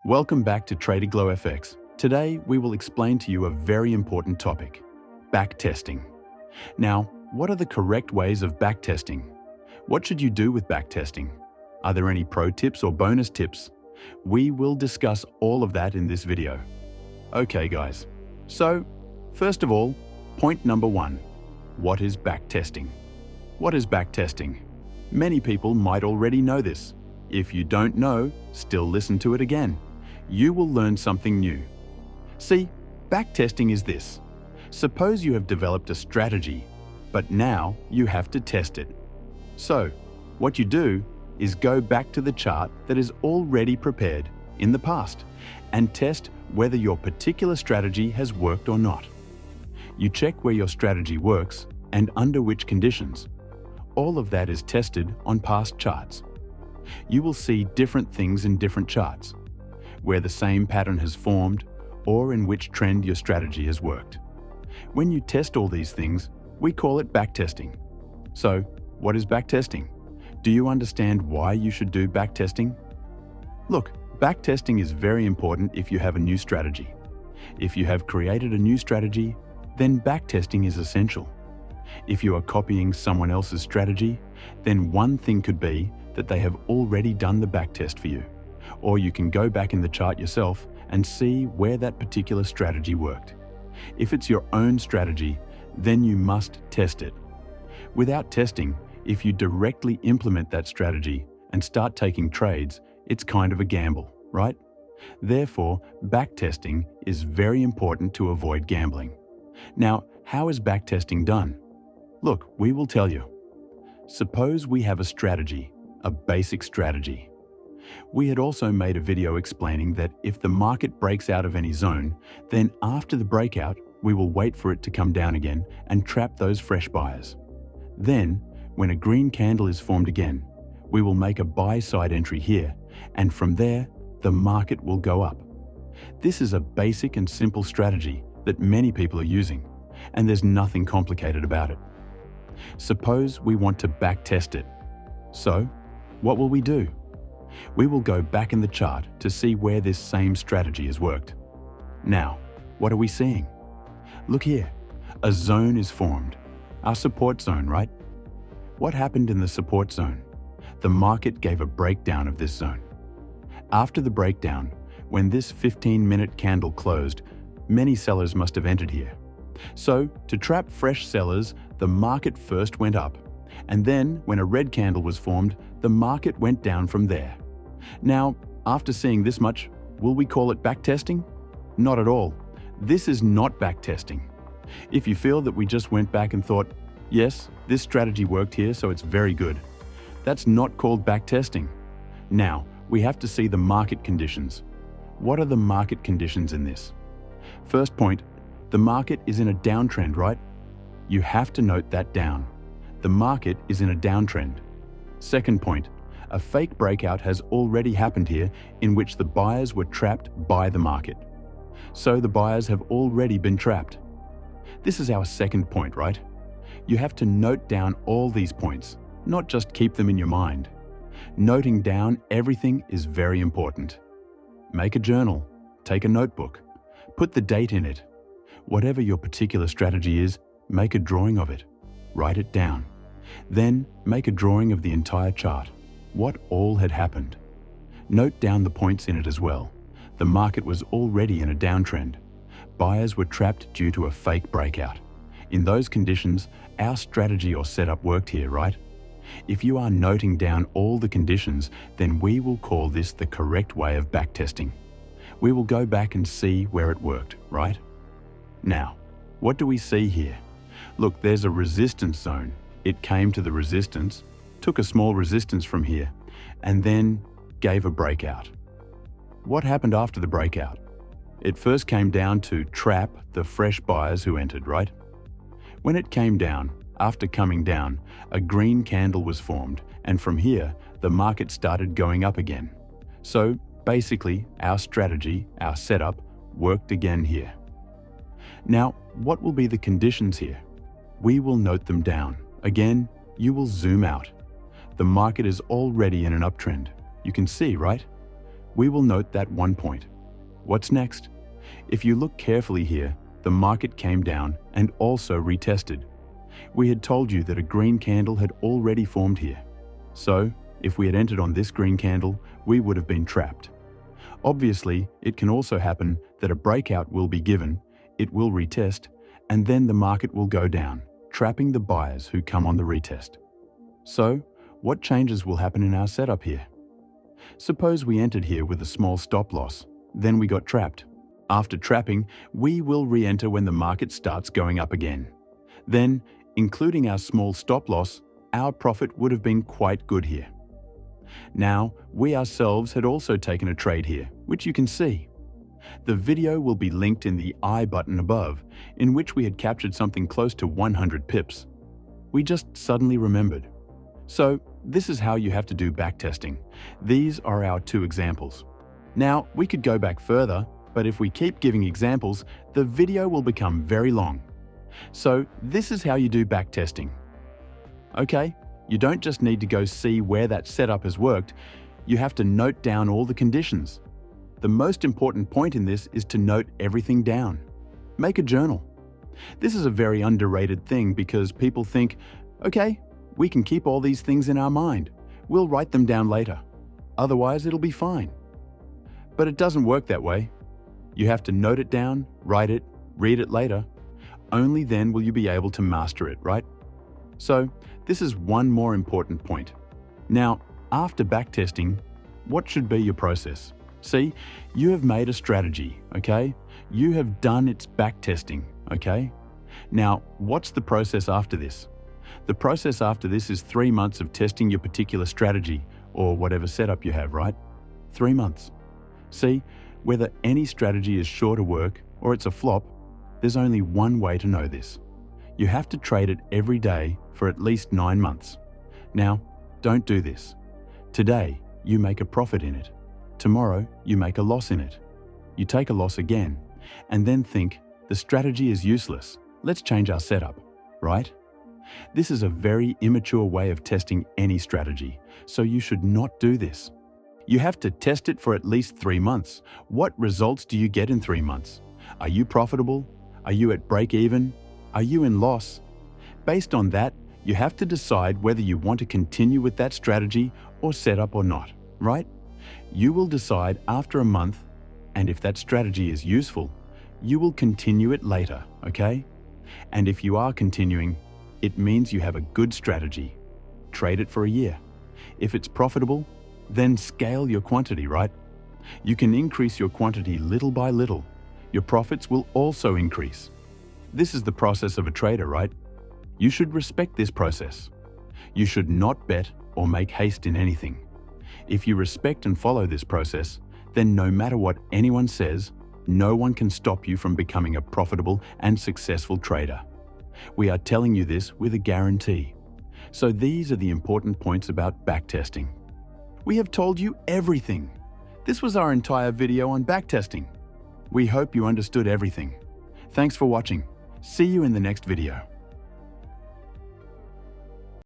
Welcome back to TradingGlow FX. Today, we will explain to you a very important topic, backtesting. Now, what are the correct ways of backtesting? What should you do with backtesting? Are there any pro tips or bonus tips? We will discuss all of that in this video. Okay, guys. So, first of all, point number one. What is backtesting? What is backtesting? Many people might already know this. If you don't know, still listen to it again. You will learn something new. See, backtesting is this. Suppose you have developed a strategy, but now you have to test it. So, what you do is go back to the chart that is already prepared in the past and test whether your particular strategy has worked or not. You check where your strategy works and under which conditions. All of that is tested on past charts. You will see different things in different charts, where the same pattern has formed or in which trend your strategy has worked. When you test all these things, we call it backtesting. So, what is backtesting? Do you understand why you should do backtesting? Look, backtesting is very important if you have a new strategy. If you have created a new strategy, then backtesting is essential. If you are copying someone else's strategy, then one thing could be that they have already done the backtest for you. Or you can go back in the chart yourself and see where that particular strategy worked. If it's your own strategy, then you must test it. Without testing, if you directly implement that strategy and start taking trades, it's kind of a gamble, right? Therefore, backtesting is very important to avoid gambling. Now, how is backtesting done? Look, we will tell you. Suppose we have a strategy, a basic strategy. We had also made a video explaining that if the market breaks out of any zone, then after the breakout, we will wait for it to come down again and trap those fresh buyers. Then, when a green candle is formed again, we will make a buy side entry here, and from there, the market will go up. This is a basic and simple strategy that many people are using, and there's nothing complicated about it. Suppose we want to backtest it. So, what will we do? We will go back in the chart to see where this same strategy has worked. Now, what are we seeing? Look here, a zone is formed. Our support zone, right? What happened in the support zone? The market gave a breakdown of this zone. After the breakdown, when this 15-minute candle closed, many sellers must have entered here. So, to trap fresh sellers, the market first went up, and then, when a red candle was formed, the market went down from there. Now, after seeing this much, will we call it backtesting? Not at all. This is not backtesting. If you feel that we just went back and thought, yes, this strategy worked here, so it's very good, that's not called backtesting. Now, we have to see the market conditions. What are the market conditions in this? First point, the market is in a downtrend, right? You have to note that down. The market is in a downtrend. Second point, a fake breakout has already happened here in which the buyers were trapped by the market. So the buyers have already been trapped. This is our second point, right? You have to note down all these points, not just keep them in your mind. Noting down everything is very important. Make a journal, take a notebook, put the date in it. Whatever your particular strategy is, make a drawing of it. Write it down. Then make a drawing of the entire chart. What all had happened. Note down the points in it as well. The market was already in a downtrend. Buyers were trapped due to a fake breakout. In those conditions, our strategy or setup worked here, right? If you are noting down all the conditions, then we will call this the correct way of backtesting. We will go back and see where it worked, right? Now, what do we see here? Look, there's a resistance zone. It came to the resistance, took a small resistance from here, and then gave a breakout. What happened after the breakout? It first came down to trap the fresh buyers who entered, right? When it came down, after coming down, a green candle was formed, and from here, the market started going up again. So, basically, our strategy, our setup, worked again here. Now, what will be the conditions here? We will note them down. Again, you will zoom out. The market is already in an uptrend. You can see, right? We will note that one point. What's next? If you look carefully here, the market came down and also retested. We had told you that a green candle had already formed here. So, if we had entered on this green candle, we would have been trapped. Obviously, it can also happen that a breakout will be given, it will retest, and then the market will go down, trapping the buyers who come on the retest. So, what changes will happen in our setup here? Suppose we entered here with a small stop loss, then we got trapped. After trapping, we will re-enter when the market starts going up again. Then, including our small stop loss, our profit would have been quite good here. Now, we ourselves had also taken a trade here, which you can see. The video will be linked in the I button above, in which we had captured something close to 100 pips. We just suddenly remembered. So, this is how you have to do backtesting. These are our two examples. Now, we could go back further, but if we keep giving examples, the video will become very long. So, this is how you do backtesting. Okay, you don't just need to go see where that setup has worked, you have to note down all the conditions. The most important point in this is to note everything down. Make a journal. This is a very underrated thing because people think, okay, we can keep all these things in our mind. We'll write them down later. Otherwise, it'll be fine. But it doesn't work that way. You have to note it down, write it, read it later. Only then will you be able to master it, right? So, this is one more important point. Now, after backtesting, what should be your process? See, you have made a strategy, okay? You have done its backtesting, okay? Now, what's the process after this? The process after this is 3 months of testing your particular strategy, or whatever setup you have, right? 3 months. See, whether any strategy is sure to work or it's a flop, there's only one way to know this. You have to trade it every day for at least 9 months. Now, don't do this. Today, you make a profit in it. Tomorrow, you make a loss in it. You take a loss again, and then think, the strategy is useless. Let's change our setup, right? This is a very immature way of testing any strategy, so you should not do this. You have to test it for at least 3 months. What results do you get in 3 months? Are you profitable? Are you at break even? Are you in loss? Based on that, you have to decide whether you want to continue with that strategy or setup or not, right? You will decide after a month, and if that strategy is useful, you will continue it later, okay? And if you are continuing, it means you have a good strategy. Trade it for a year. If it's profitable, then scale your quantity, right? You can increase your quantity little by little. Your profits will also increase. This is the process of a trader, right? You should respect this process. You should not bet or make haste in anything. If you respect and follow this process, then no matter what anyone says, no one can stop you from becoming a profitable and successful trader. We are telling you this with a guarantee. So these are the important points about backtesting. We have told you everything. This was our entire video on backtesting. We hope you understood everything. Thanks for watching. See you in the next video.